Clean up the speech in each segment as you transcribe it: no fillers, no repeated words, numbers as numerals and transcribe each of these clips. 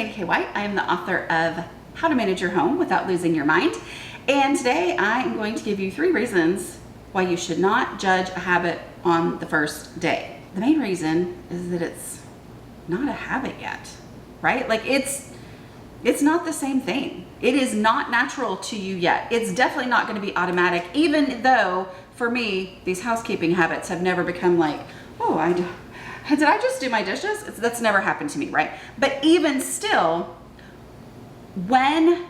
Dana K. White. I am the author of How to Manage Your Home Without Losing Your Mind. And today I am going to give you 3 reasons why you should not judge a habit on the first day. The main reason is that it's not a habit yet, right? Like it's not the same thing. It is not natural to you yet. It's definitely not going to be automatic, even though for me, these housekeeping habits have never become like, oh, did I just do my dishes? That's never happened to me, right? But even still, when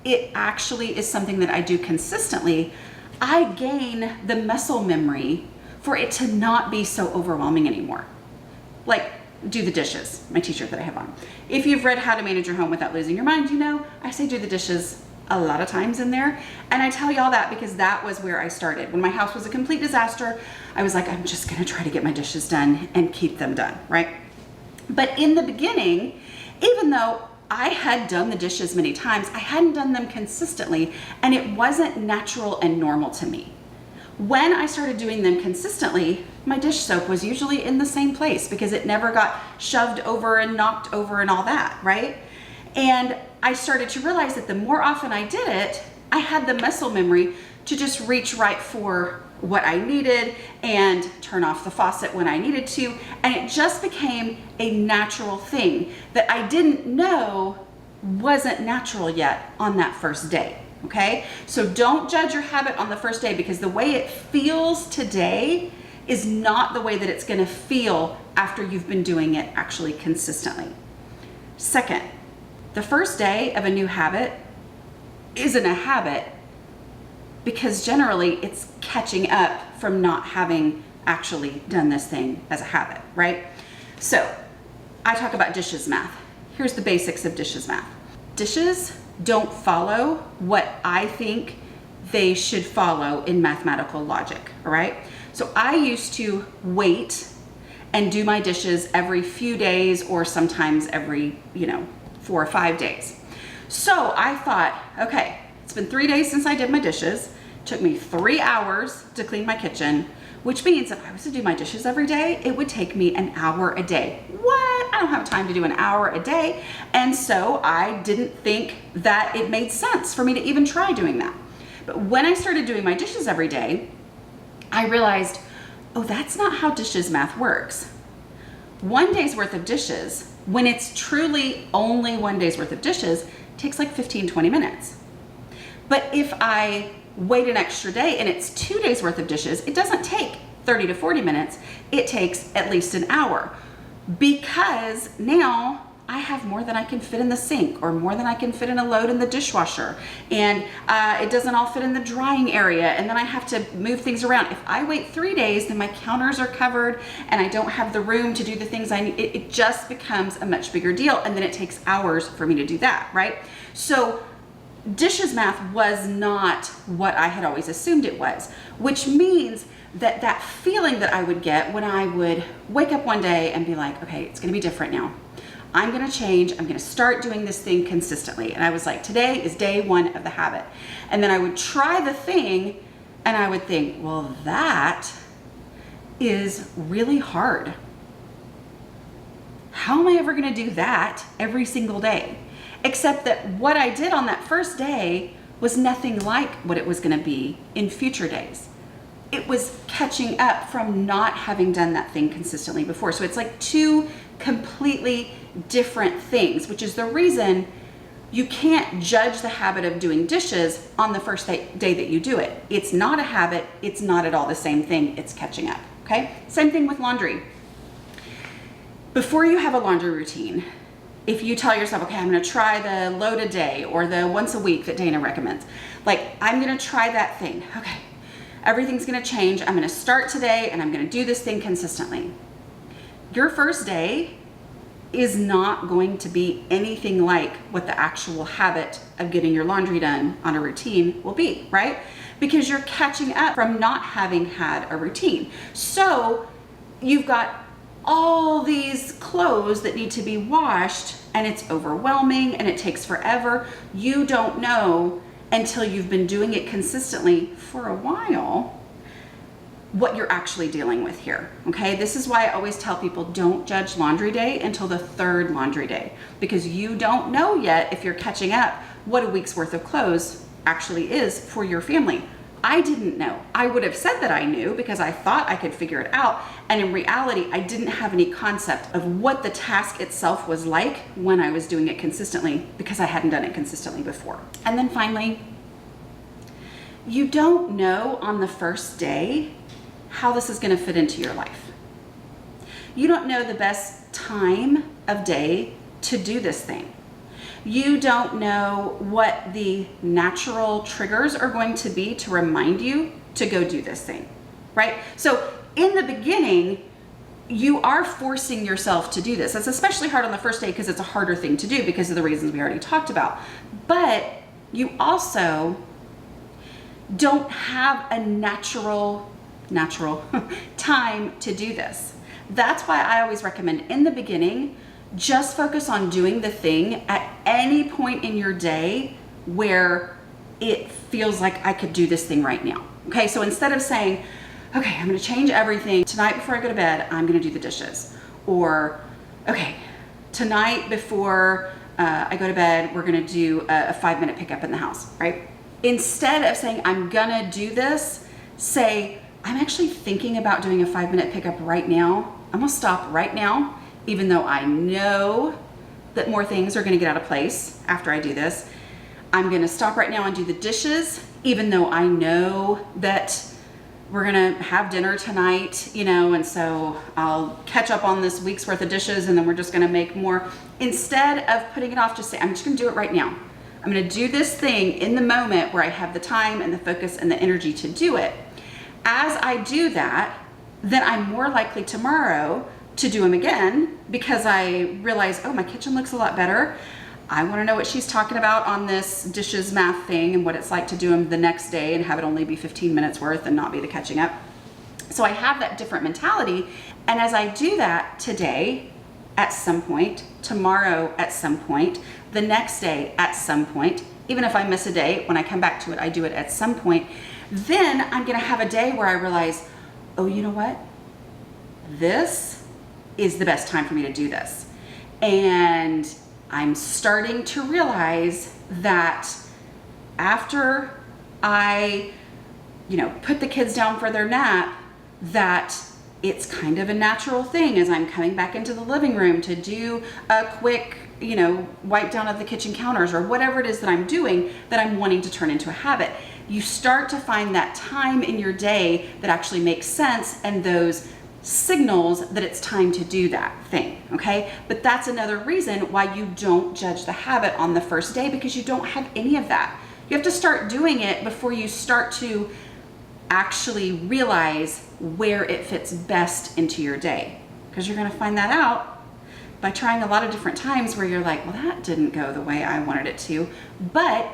it actually is something that I do consistently, I gain the muscle memory for it to not be so overwhelming anymore. Like, do the dishes, my t-shirt that I have on. If you've read How to Manage Your Home Without Losing Your Mind, you know I say do the dishes a lot of times in there. And I tell you all that because that was where I started. When my house was a complete disaster, I was like, I'm just gonna try to get my dishes done and keep them done, right? But in the beginning, even though I had done the dishes many times, I hadn't done them consistently, and it wasn't natural and normal to me. When I started doing them consistently, my dish soap was usually in the same place because it never got shoved over and knocked over and all that, right? And I started to realize that the more often I did it, I had the muscle memory to just reach right for what I needed and turn off the faucet when I needed to. And it just became a natural thing that I didn't know wasn't natural yet on that first day. Okay, so don't judge your habit on the first day because the way it feels today is not the way that it's going to feel after you've been doing it actually consistently. Second, the first day of a new habit isn't a habit because generally it's catching up from not having actually done this thing as a habit, right? So I talk about dishes math. Here's the basics of dishes math. Dishes don't follow what I think they should follow in mathematical logic, all right? So I used to wait and do my dishes every few days or sometimes every, 4 or 5 days. So I thought, okay, it's been 3 days since I did my dishes. It took me 3 hours to clean my kitchen, which means if I was to do my dishes every day, it would take me an hour a day. What? I don't have time to do an hour a day. And so I didn't think that it made sense for me to even try doing that. But when I started doing my dishes every day, I realized, oh, that's not how dishes math works. 1 day's worth of dishes, when it's truly only 1 day's worth of dishes, takes like 15, 20 minutes. But if I wait an extra day and it's 2 days worth of dishes, it doesn't take 30 to 40 minutes. It takes at least an hour because now I have more than I can fit in the sink or more than I can fit in a load in the dishwasher. And it doesn't all fit in the drying area. And then I have to move things around. If I wait 3 days, then my counters are covered and I don't have the room to do the things I need. It just becomes a much bigger deal. And then it takes hours for me to do that, right? So dishes math was not what I had always assumed it was, which means that feeling that I would get when I would wake up one day and be like, okay, it's gonna be different now. I'm gonna change, I'm gonna start doing this thing consistently. And I was like, today is day 1 of the habit. And then I would try the thing and I would think, well, that is really hard. How am I ever gonna do that every single day? Except that what I did on that first day was nothing like what it was going to be in future days. It was catching up from not having done that thing consistently before. So it's like 2 completely different things, which is the reason you can't judge the habit of doing dishes on the first day that you do it. It's not a habit. It's not at all the same thing. It's catching up, okay? Same thing with laundry. Before you have a laundry routine, if you tell yourself, okay, I'm gonna try the load a day or the once a week that Dana recommends, like I'm gonna try that thing, okay, everything's gonna change, I'm gonna start today and I'm gonna do this thing consistently. Your first day is not going to be anything like what the actual habit of getting your laundry done on a routine will be, right? Because you're catching up from not having had a routine. So you've got all these clothes that need to be washed and it's overwhelming and it takes forever. You don't know until you've been doing it consistently for a while what you're actually dealing with here, okay? This is why I always tell people don't judge laundry day until the third laundry day, because you don't know yet if you're catching up what a week's worth of clothes actually is for your family. I didn't know. I would have said that I knew because I thought I could figure it out. And in reality, I didn't have any concept of what the task itself was like when I was doing it consistently because I hadn't done it consistently before. And then finally, you don't know on the first day how this is going to fit into your life. You don't know the best time of day to do this thing. You don't know what the natural triggers are going to be to remind you to go do this thing, right? So in the beginning, you are forcing yourself to do this. It's especially hard on the first day because it's a harder thing to do because of the reasons we already talked about. But you also don't have a natural time to do this. That's why I always recommend in the beginning, just focus on doing the thing at any point in your day where it feels like I could do this thing right now. Okay, so instead of saying, okay, I'm gonna change everything. Tonight before I go to bed, I'm gonna do the dishes. Or, okay, tonight before I go to bed, we're gonna do a 5-minute pickup in the house, right? Instead of saying, I'm gonna do this, say, I'm actually thinking about doing a 5-minute pickup right now. I'm gonna stop right now, even though I know that more things are gonna get out of place after I do this. I'm gonna stop right now and do the dishes, even though I know that we're gonna have dinner tonight, you know, and so I'll catch up on this week's worth of dishes and then we're just gonna make more. Instead of putting it off, just say, I'm just gonna do it right now. I'm gonna do this thing in the moment where I have the time and the focus and the energy to do it. As I do that, then I'm more likely tomorrow to do them again because I realize, oh, my kitchen looks a lot better. I want to know what she's talking about on this dishes math thing and what it's like to do them the next day and have it only be 15 minutes worth and not be the catching up. So I have that different mentality. And as I do that today at some point, tomorrow at some point, the next day at some point, even if I miss a day, when I come back to it, I do it at some point, then I'm going to have a day where I realize, oh, you know what? This is the best time for me to do this. And I'm starting to realize that after I, put the kids down for their nap, that it's kind of a natural thing as I'm coming back into the living room to do a quick, wipe down of the kitchen counters or whatever it is that I'm doing that I'm wanting to turn into a habit. You start to find that time in your day that actually makes sense and those signals that it's time to do that thing, okay? But that's another reason why you don't judge the habit on the first day because you don't have any of that. You have to start doing it before you start to actually realize where it fits best into your day, because you're gonna find that out by trying a lot of different times where you're like, well, that didn't go the way I wanted it to, but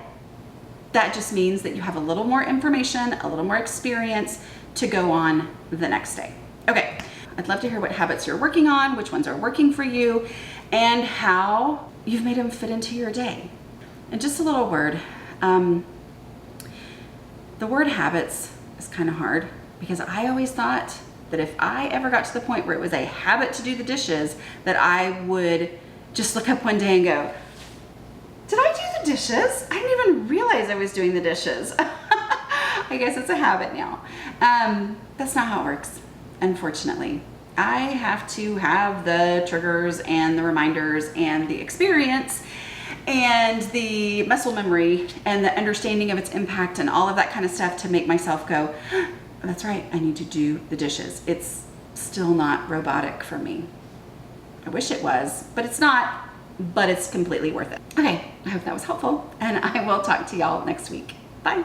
that just means that you have a little more information, a little more experience to go on the next day. Okay, I'd love to hear what habits you're working on, which ones are working for you, and how you've made them fit into your day. And just a little word, the word habits is kind of hard because I always thought that if I ever got to the point where it was a habit to do the dishes, that I would just look up one day and go, did I do the dishes? I didn't even realize I was doing the dishes. I guess it's a habit now. That's not how it works. Unfortunately, I have to have the triggers and the reminders and the experience and the muscle memory and the understanding of its impact and all of that kind of stuff to make myself go, that's right, I need to do the dishes. It's still not robotic for me. I wish it was, but it's not, but it's completely worth it. Okay, I hope that was helpful and I will talk to y'all next week. Bye.